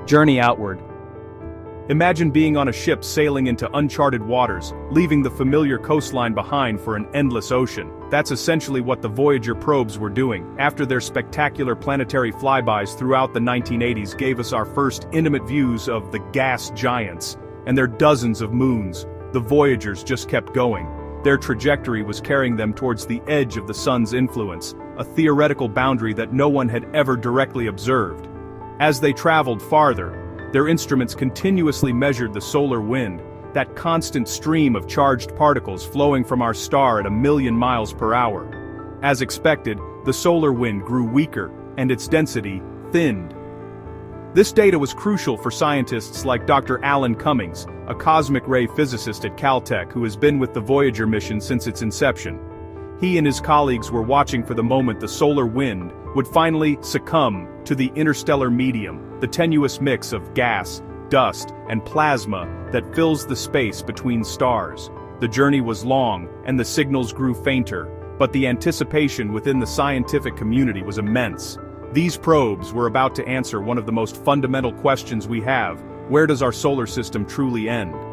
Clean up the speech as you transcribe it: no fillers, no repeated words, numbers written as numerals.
Journey outward. Imagine being on a ship sailing into uncharted waters, leaving the familiar coastline behind for an endless ocean. That's essentially what the Voyager probes were doing. After their spectacular planetary flybys throughout the 1980s gave us our first intimate views of the gas giants and their dozens of moons, the Voyagers just kept going. Their trajectory was carrying them towards the edge of the sun's influence, a theoretical boundary that no one had ever directly observed. As they traveled farther, their instruments continuously measured the solar wind, that constant stream of charged particles flowing from our star at 1,000,000 miles per hour. As expected, the solar wind grew weaker, and its density thinned. This data was crucial for scientists like Dr. Alan Cummings, a cosmic ray physicist at Caltech who has been with the Voyager mission since its inception. He and his colleagues were watching for the moment the solar wind would finally succumb to the interstellar medium, the tenuous mix of gas, dust, and plasma that fills the space between stars. The journey was long, and the signals grew fainter, but the anticipation within the scientific community was immense. These probes were about to answer one of the most fundamental questions we have: where does our solar system truly end?